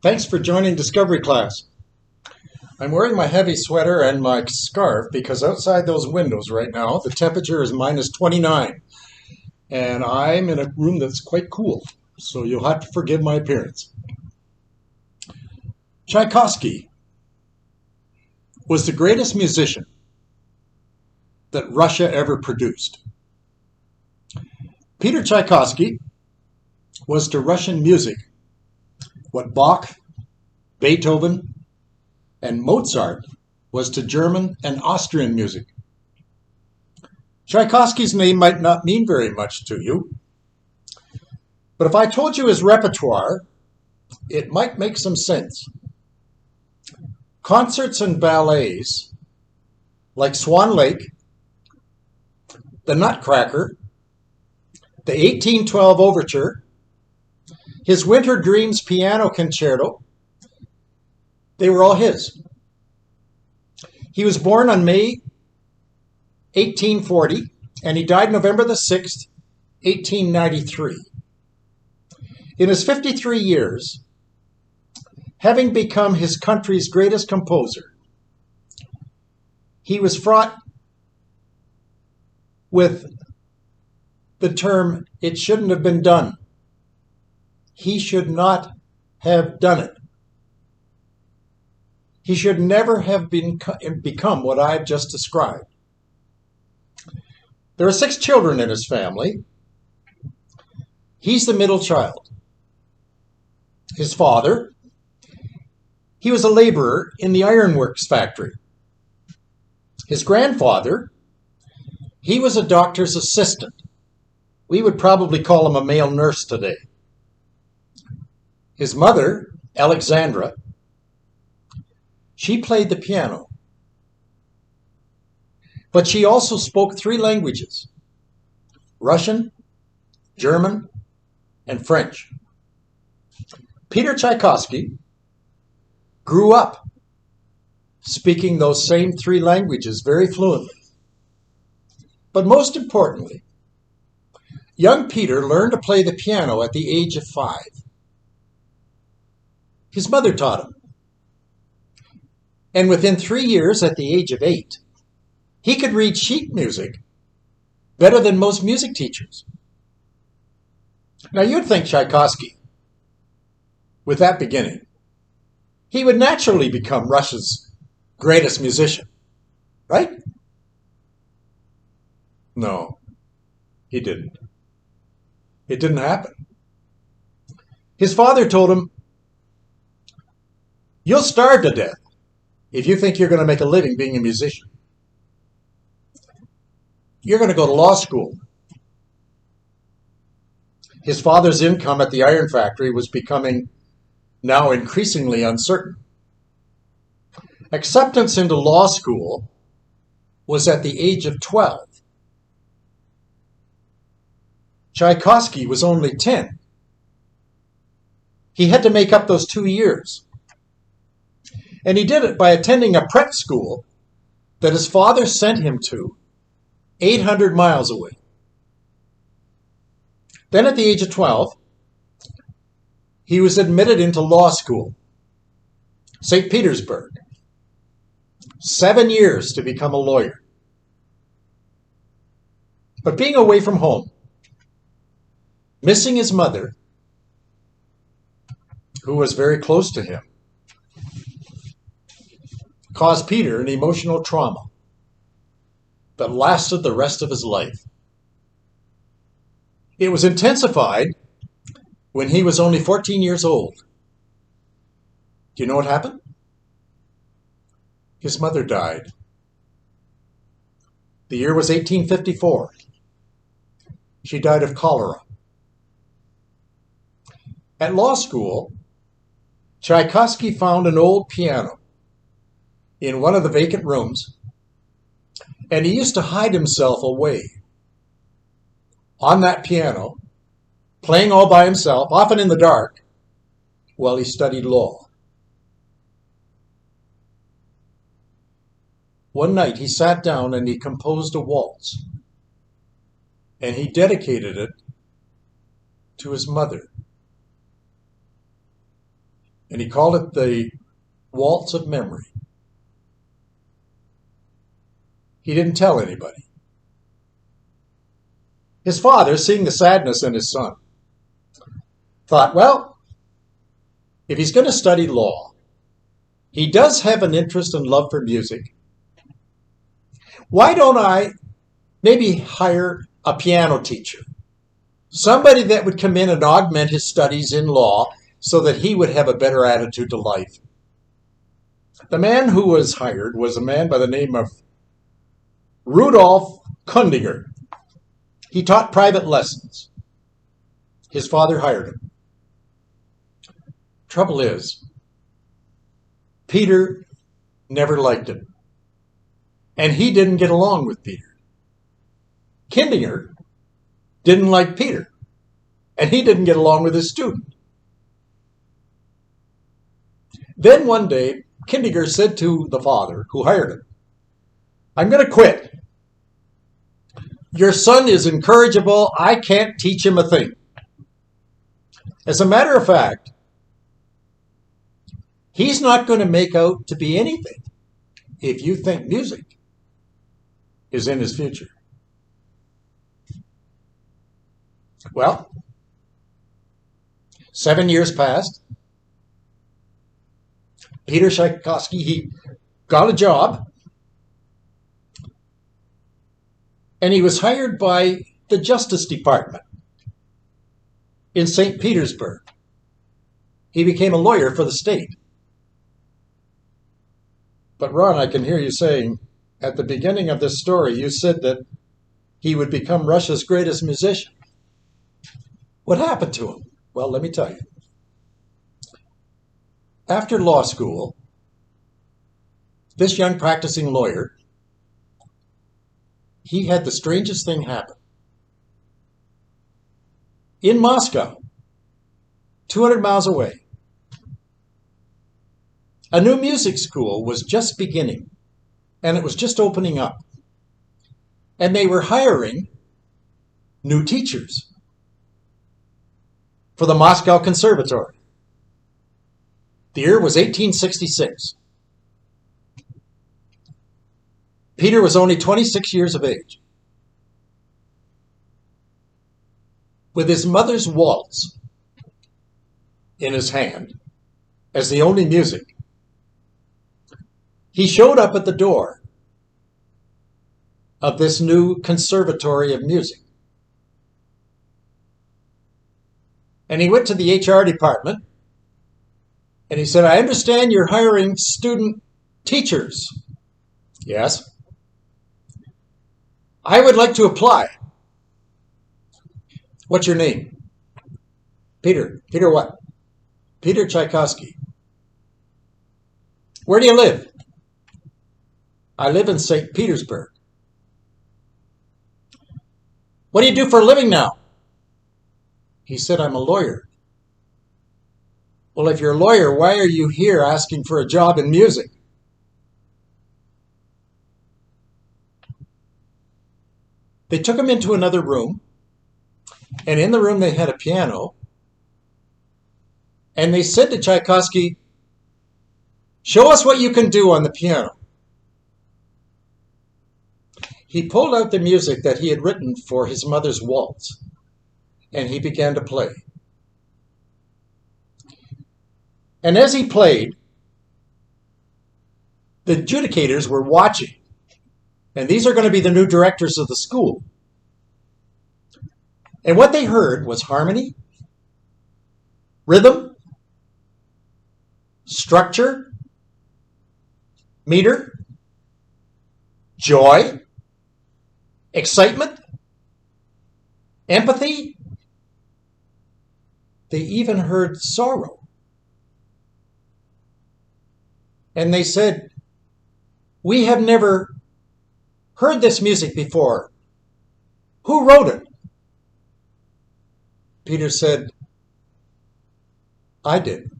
Thanks for joining Discovery Class. I'm wearing my heavy sweater and my scarf because outside those windows right now, the temperature is minus 29. And I'm in a room that's quite cool, so you'll have to forgive my appearance. Tchaikovsky was the greatest musician that Russia ever produced. Peter Tchaikovsky was to Russian music what Bach, Beethoven, and Mozart was to German and Austrian music. Tchaikovsky's name might not mean very much to you, but if I told you his repertoire, it might make some sense. Concerts and ballets like Swan Lake, The Nutcracker, the 1812 Overture, his Winter Dreams Piano Concerto, they were all his. He was born on May 1840, and he died November the 6th, 1893. In his 53 years, having become his country's greatest composer, he was fraught with the term, "it shouldn't have been done." He should not have done it. He should never have become what I've just described. There are 6 children in his family. He's the middle child. His father, he was a laborer in the ironworks factory. His grandfather, he was a doctor's assistant. We would probably call him a male nurse today. His mother, Alexandra, she played the piano, but she also spoke 3 languages: Russian, German, and French. Peter Tchaikovsky grew up speaking those same 3 languages very fluently. But most importantly, young Peter learned to play the piano at the age of 5. His mother taught him. And within 3 years, at the age of 8, he could read sheet music better than most music teachers. Now you'd think Tchaikovsky, with that beginning, he would naturally become Russia's greatest musician, right? No, he didn't. It didn't happen. His father told him, "You'll starve to death if you think you're going to make a living being a musician. You're going to go to law school." His father's income at the iron factory was becoming now increasingly uncertain. Acceptance into law school was at the age of 12. Tchaikovsky was only 10. He had to make up those 2 years. And he did it by attending a prep school that his father sent him to 800 miles away. Then at the age of 12, he was admitted into law school, St. Petersburg. 7 years to become a lawyer. But being away from home, missing his mother, who was very close to him, caused Peter an emotional trauma that lasted the rest of his life. It was intensified when he was only 14 years old. Do you know what happened? His mother died. The year was 1854. She died of cholera. At law school, Tchaikovsky found an old piano in one of the vacant rooms, and he used to hide himself away on that piano, playing all by himself, often in the dark, while he studied law. One night he sat down and he composed a waltz, and he dedicated it to his mother. and he called it the Waltz of Memory. He didn't tell anybody. His father, seeing the sadness in his son, thought, well, if he's going to study law, he does have an interest and love for music. Why don't I maybe hire a piano teacher? Somebody that would come in and augment his studies in law so that he would have a better attitude to life. The man who was hired was a man by the name of Rudolf Kundiger. He taught private lessons. His father hired him. Trouble is, Peter never liked him. And he didn't get along with Peter. Kundiger didn't like Peter. And he didn't get along with his student. Then one day, Kundiger said to the father who hired him, I'm going to quit. Your son is incorrigible. I can't teach him a thing. As a matter of fact, he's not going to make out to be anything if you think music is in his future. Well, 7 years passed. Peter Tchaikovsky, he got a job. And he was hired by the Justice Department in St. Petersburg. He became a lawyer for the state. But Ron, I can hear you saying, at the beginning of this story, you said that he would become Russia's greatest musician. What happened to him? Well, let me tell you. After law school, this young practicing lawyer, he had the strangest thing happen. In Moscow, 200 miles away, a new music school was just beginning, and it was just opening up. And they were hiring new teachers for the Moscow Conservatory. The year was 1866. Peter was only 26 years of age. With his mother's waltz in his hand as the only music, he showed up at the door of this new conservatory of music. And he went to the HR department and he said, I understand you're hiring student teachers. Yes. I would like to apply. What's your name? Peter. Peter what? Peter Tchaikovsky. Where do you live? I live in St. Petersburg. What do you do for a living now? He said, I'm a lawyer. Well, if you're a lawyer, why are you here asking for a job in music? They took him into another room, and in the room they had a piano, and they said to Tchaikovsky, show us what you can do on the piano. He pulled out the music that he had written for his mother's waltz, and he began to play. And as he played, the adjudicators were watching. And these are going to be the new directors of the school. And what they heard was harmony, rhythm, structure, meter, joy, excitement, empathy. They even heard sorrow. And they said, we have never heard this music before. Who wrote it? Peter said, I did.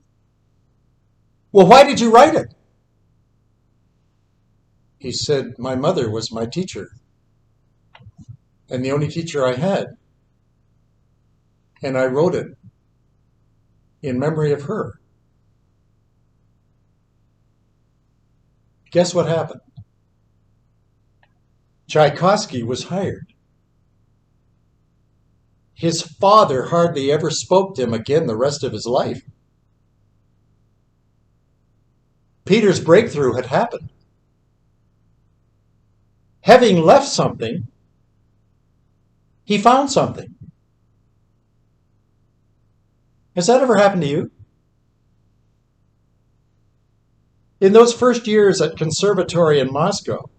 Well, why did you write it? He said, my mother was my teacher, and the only teacher I had. And I wrote it in memory of her. Guess what happened? Tchaikovsky was hired. His father hardly ever spoke to him again the rest of his life. Peter's breakthrough had happened. Having left something, he found something. Has that ever happened to you? In those first years at conservatory in Moscow,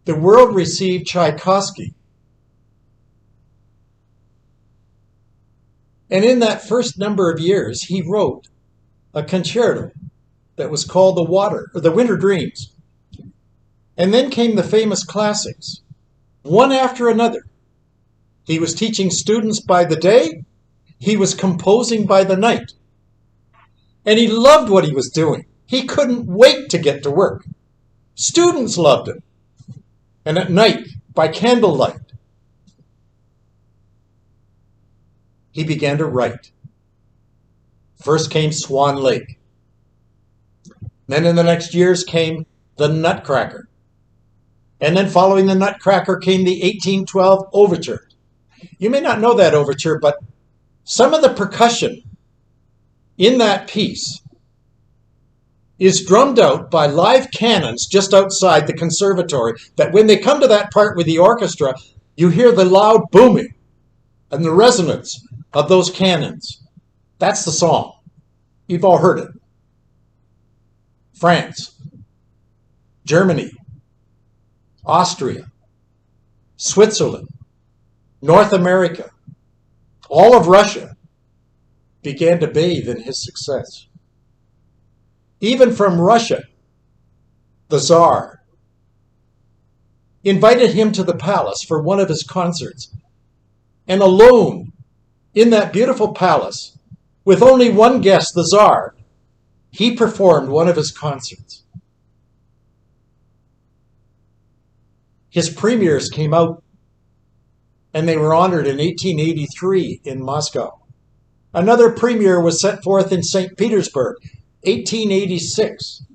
the world received Tchaikovsky. And in that first number of years, he wrote a concerto that was called The Winter Dreams. And then came the famous classics, one after another. He was teaching students by the day. He was composing by the night. And he loved what he was doing. He couldn't wait to get to work. Students loved him. And at night, by candlelight, he began to write. First came Swan Lake. Then in the next years came The Nutcracker. And then following The Nutcracker came the 1812 Overture. You may not know that overture, but some of the percussion in that piece is drummed out by live cannons just outside the conservatory, that when they come to that part with the orchestra, you hear the loud booming and the resonance of those cannons. That's the song. You've all heard it. France, Germany, Austria, Switzerland, North America, all of Russia began to bathe in his success. Even from Russia, the Tsar invited him to the palace for one of his concerts. And alone in that beautiful palace, with only one guest, the Tsar, he performed one of his concerts. His premieres came out, and they were honored in 1883 in Moscow. Another premiere was set forth in St. Petersburg, 1886.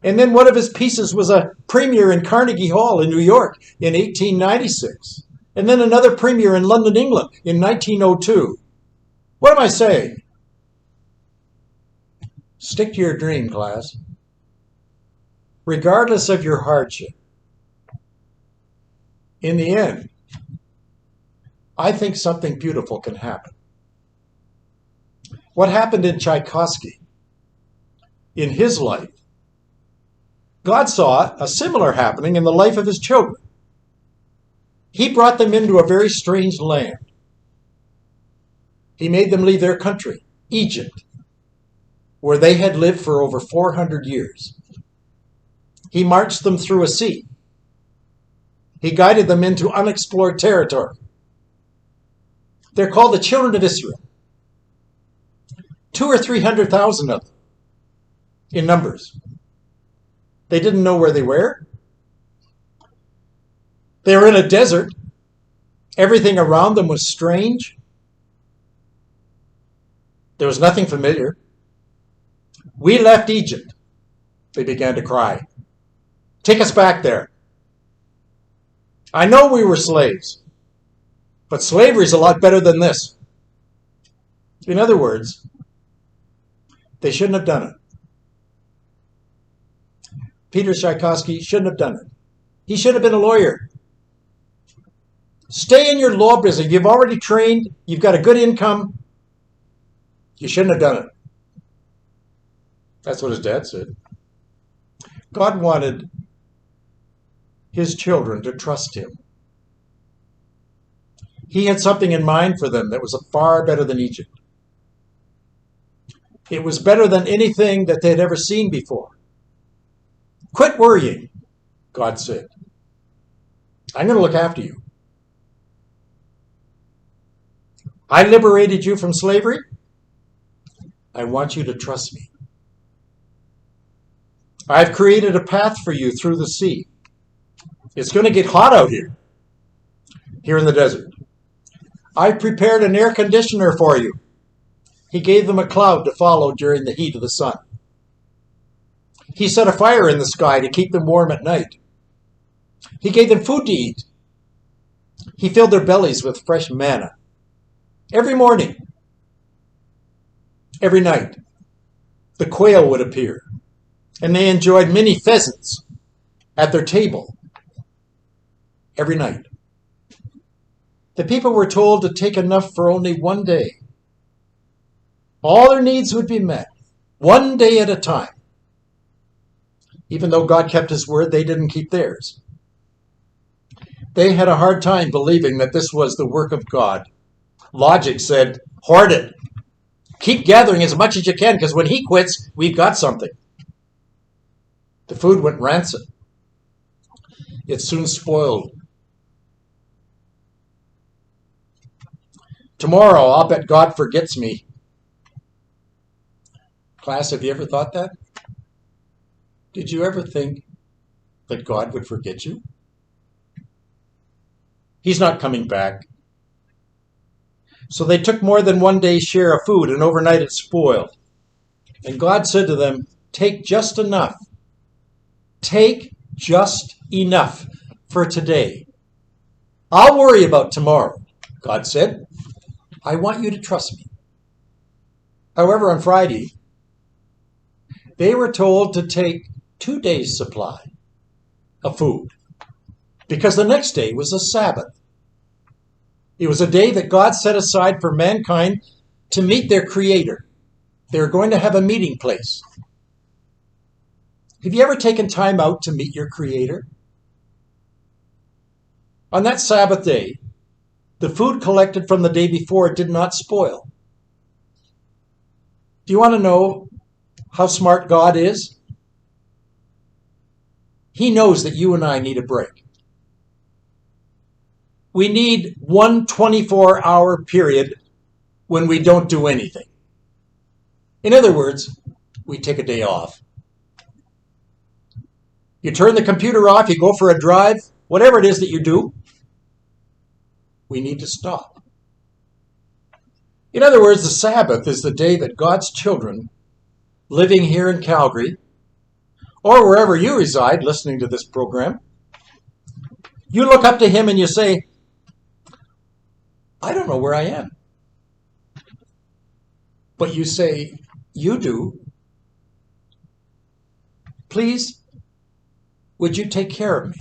And then one of his pieces was a premiere in Carnegie Hall in New York in 1896. And then another premiere in London, England in 1902. What am I saying? Stick to your dream, class. Regardless of your hardship. In the end, I think something beautiful can happen. What happened in Tchaikovsky, in his life, God saw a similar happening in the life of his children. He brought them into a very strange land. He made them leave their country, Egypt, where they had lived for over 400 years. He marched them through a sea. He guided them into unexplored territory. They're called the children of Israel. 200,000 or 300,000 of them in numbers. They didn't know where they were. They were in a desert. Everything around them was strange. There was nothing familiar. We left Egypt. They began to cry. Take us back there. I know we were slaves, but slavery is a lot better than this. In other words, they shouldn't have done it. Peter Tchaikovsky shouldn't have done it. He should have been a lawyer. Stay in your law business. You've already trained. You've got a good income. You shouldn't have done it. That's what his dad said. God wanted his children to trust him. He had something in mind for them that was far better than Egypt. It was better than anything that they had ever seen before. Quit worrying, God said. I'm going to look after you. I liberated you from slavery. I want you to trust me. I've created a path for you through the sea. It's going to get hot out here in the desert. I've prepared an air conditioner for you. He gave them a cloud to follow during the heat of the sun. He set a fire in the sky to keep them warm at night. He gave them food to eat. He filled their bellies with fresh manna. Every morning, every night, the quail would appear, and they enjoyed many pheasants at their table every night. The people were told to take enough for only one day. All their needs would be met, one day at a time. Even though God kept his word, they didn't keep theirs. They had a hard time believing that this was the work of God. Logic said, hoard it. Keep gathering as much as you can, because when he quits, we've got something. The food went rancid. It soon spoiled. Tomorrow, I'll bet God forgets me. Class, have you ever thought that? Did you ever think that God would forget you? He's not coming back. So they took more than one day's share of food, and overnight it spoiled. And God said to them, take just enough. Take just enough for today. I'll worry about tomorrow, God said. I want you to trust me. However, on Friday, they were told to take 2 days' supply of food, because the next day was a Sabbath. It was a day that God set aside for mankind to meet their Creator. They were going to have a meeting place. Have you ever taken time out to meet your Creator? On that Sabbath day, the food collected from the day before did not spoil. Do you want to know how smart God is? He knows that you and I need a break. We need one 24-hour period when we don't do anything. In other words, we take a day off. You turn the computer off, you go for a drive, whatever it is that you do, we need to stop. In other words, the Sabbath is the day that God's children living here in Calgary, or wherever you reside listening to this program, you look up to him and you say, I don't know where I am. But you say, you do. Please, would you take care of me?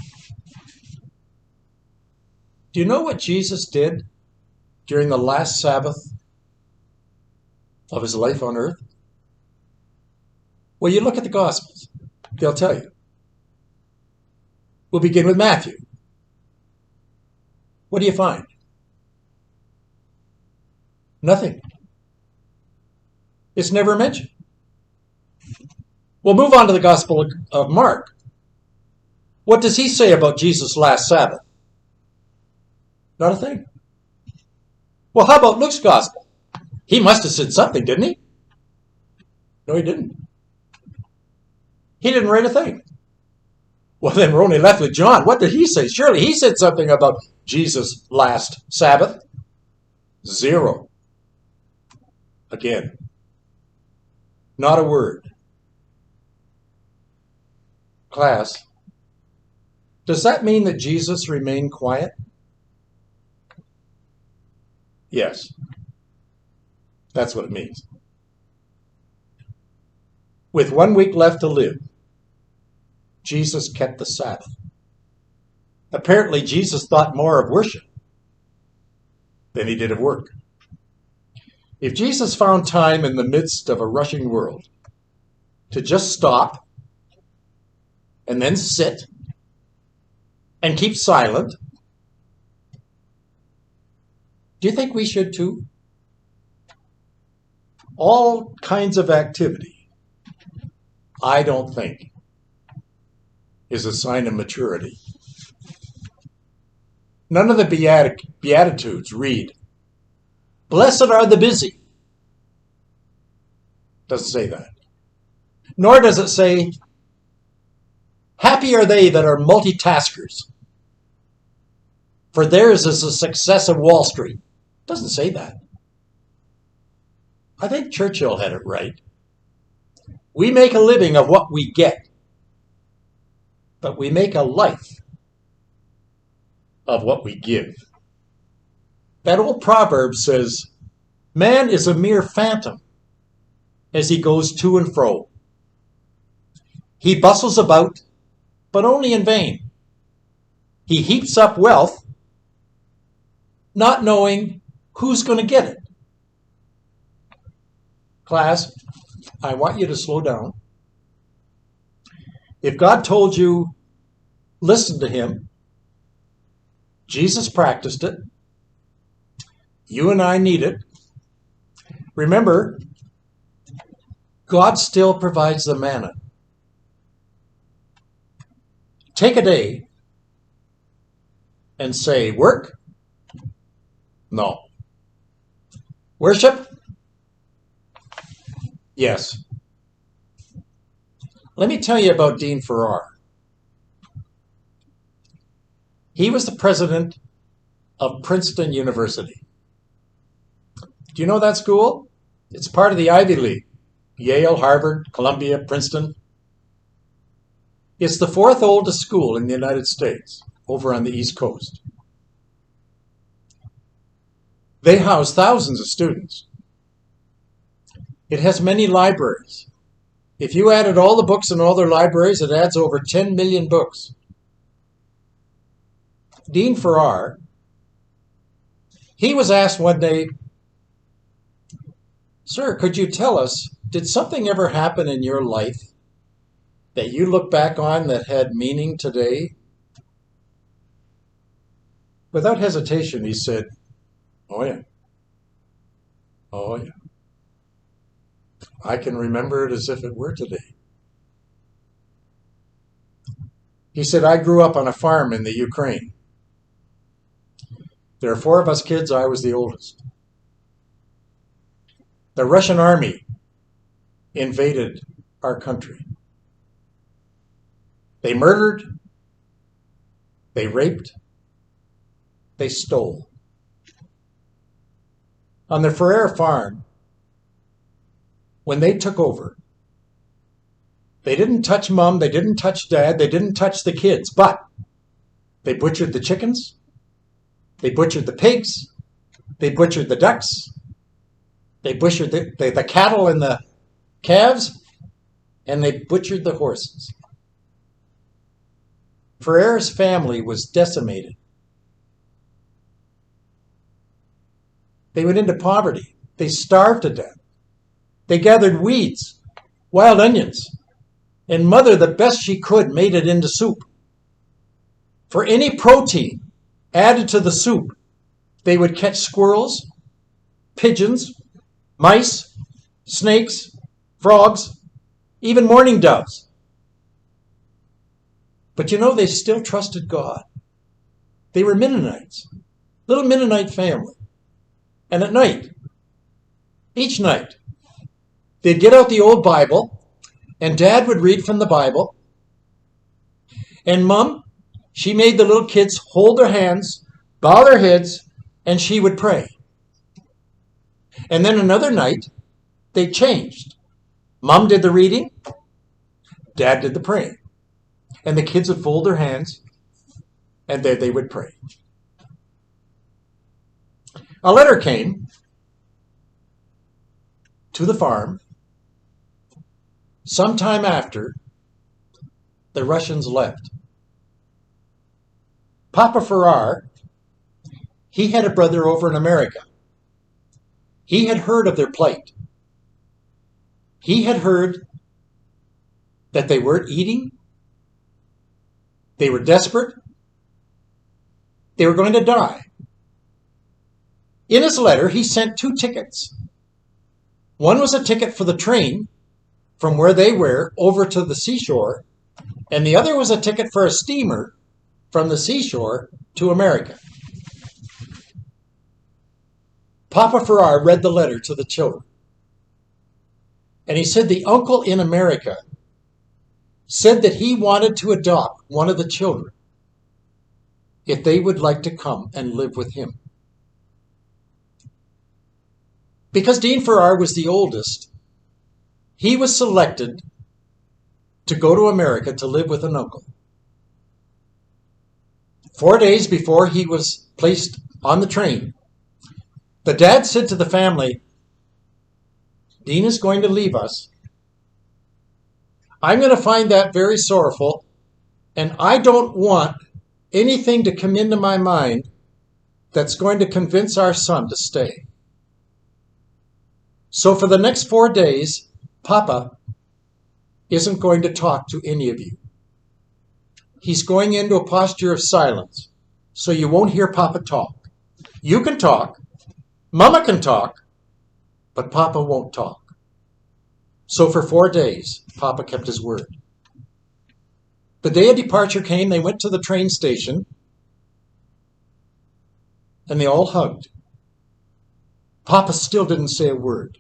Do you know what Jesus did during the last Sabbath of his life on earth? Well, you look at the Gospels. They'll tell you. We'll begin with Matthew. What do you find? Nothing. It's never mentioned. We'll move on to the Gospel of Mark. What does he say about Jesus' last Sabbath? Not a thing. Well, how about Luke's Gospel? He must have said something, didn't he? No, he didn't. He didn't write a thing. Well, then we're only left with John. What did he say? Surely he said something about Jesus' last Sabbath. 0. Again. Not a word. Class, does that mean that Jesus remained quiet? Yes. That's what it means. With 1 week left to live, Jesus kept the Sabbath. Apparently, Jesus thought more of worship than he did of work. If Jesus found time in the midst of a rushing world to just stop and then sit and keep silent, do you think we should too? All kinds of activity, I don't think, is a sign of maturity. None of the Beatitudes read, blessed are the busy. Doesn't say that. Nor does it say, happy are they that are multitaskers, for theirs is the success of Wall Street. Doesn't say that. I think Churchill had it right. We make a living of what we get, but we make a life of what we give. That old proverb says, man is a mere phantom as he goes to and fro. He bustles about, but only in vain. He heaps up wealth, not knowing who's going to get it. Class, I want you to slow down. If God told you, listen to him, Jesus practiced it, you and I need it. Remember, God still provides the manna. Take a day and say, work? No. Worship? Yes. Let me tell you about Dean Farrar. He was the president of Princeton University. Do you know that school? It's part of the Ivy League. Yale, Harvard, Columbia, Princeton. It's the fourth oldest school in the United States, over on the East Coast. They house thousands of students. It has many libraries. If you added all the books in all their libraries, it adds over 10 million books. Dean Farrar, he was asked one day, sir, could you tell us, did something ever happen in your life that you look back on that had meaning today? Without hesitation, he said, oh yeah. Oh yeah. I can remember it as if it were today. He said, I grew up on a farm in the Ukraine. There are 4 of us kids. I was the oldest. The Russian army invaded our country. They murdered, they raped, they stole. On the Farrar farm, when they took over, they didn't touch mom, they didn't touch dad, they didn't touch the kids, but they butchered the chickens, they butchered the pigs, they butchered the ducks, they butchered the cattle and the calves, and they butchered the horses. Farrar's family was decimated. They went into poverty. They starved to death. They gathered weeds, wild onions, and mother, the best she could, made it into soup. For any protein added to the soup, they would catch squirrels, pigeons, mice, snakes, frogs, even mourning doves. But you know, they still trusted God. They were Mennonites, little Mennonite family. And at night, each night, they'd get out the old Bible, and Dad would read from the Bible. And Mom, she made the little kids hold their hands, bow their heads, and she would pray. And then another night, they changed. Mom did the reading, Dad did the praying. And the kids would fold their hands, and there they would pray. A letter came to the farm sometime after the Russians left. Papa Farrar, he had a brother over in America. He had heard of their plight. He had heard that they weren't eating. They were desperate. They were going to die. In his letter, he sent 2 tickets. One was a ticket for the train from where they were over to the seashore, and the other was a ticket for a steamer from the seashore to America. Papa Farrar read the letter to the children, and he said the uncle in America said that he wanted to adopt one of the children if they would like to come and live with him. Because Dean Farrar was the oldest, he was selected to go to America to live with an uncle. 4 days before he was placed on the train, the dad said to the family, Dean is going to leave us. I'm going to find that very sorrowful, and I don't want anything to come into my mind that's going to convince our son to stay. So for the next 4 days, Papa isn't going to talk to any of you. He's going into a posture of silence, so you won't hear Papa talk. You can talk, Mama can talk, but Papa won't talk. So for 4 days, Papa kept his word. The day of departure came, they went to the train station, and they all hugged. Papa still didn't say a word.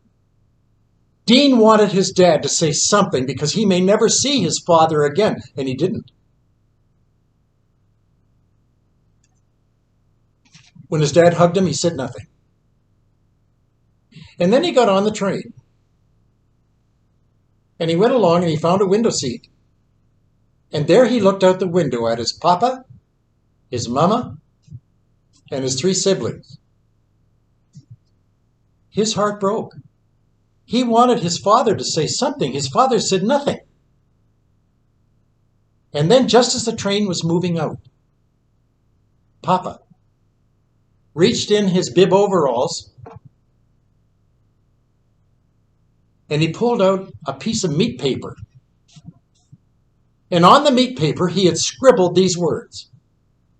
Dean wanted his dad to say something because he may never see his father again, and he didn't. When his dad hugged him, he said nothing. And then he got on the train. And he went along and he found a window seat. And there he looked out the window at his papa, his mama, and his 3 siblings. His heart broke. He wanted his father to say something. His father said nothing. And then just as the train was moving out, Papa reached in his bib overalls and he pulled out a piece of meat paper. And on the meat paper, he had scribbled these words.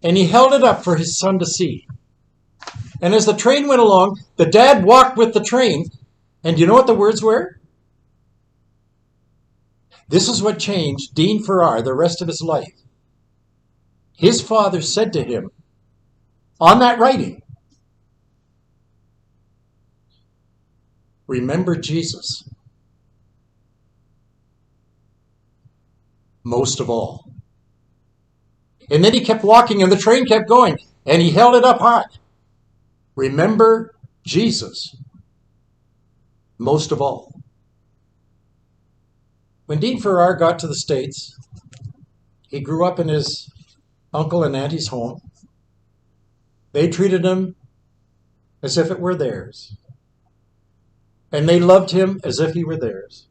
And he held it up for his son to see. And as the train went along, the dad walked with the train. And do you know what the words were? This is what changed Dean Farrar the rest of his life. His father said to him, on that writing, remember Jesus most of all. And then he kept walking and the train kept going and he held it up high. Remember Jesus most of all. When Dean Farrar got to the States, he grew up in his uncle and auntie's home. They treated him as if it were theirs. And they loved him as if he were theirs.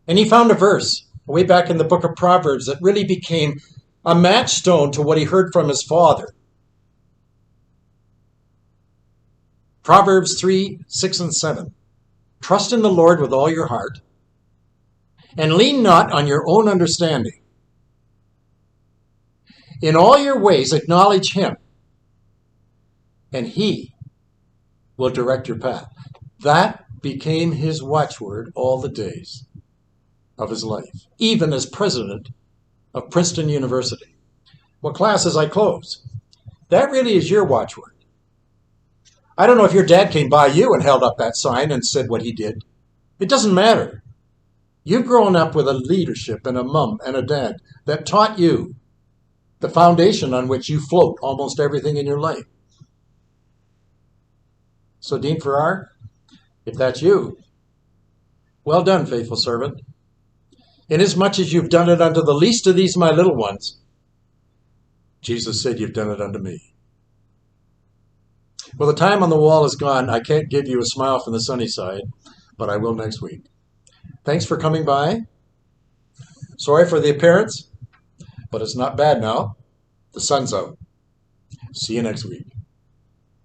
And he found a verse way back in the book of Proverbs that really became a matchstone to what he heard from his father. Proverbs 3, 6, and 7. Trust in the Lord with all your heart, and lean not on your own understanding. In all your ways acknowledge him, and he will direct your path. That became his watchword all the days of his life, even as president of Princeton University. Well, class, as I close, that really is your watchword. I don't know if your dad came by you and held up that sign and said what he did. It doesn't matter. You've grown up with a leadership and a mom and a dad that taught you the foundation on which you float almost everything in your life. So, Dean Farrar, if that's you, well done, faithful servant. Inasmuch as you've done it unto the least of these my little ones, Jesus said you've done it unto me. Well, the time on the wall is gone. I can't give you a smile from the sunny side, but I will next week. Thanks for coming by. Sorry for the appearance, but it's not bad now. The sun's out. See you next week.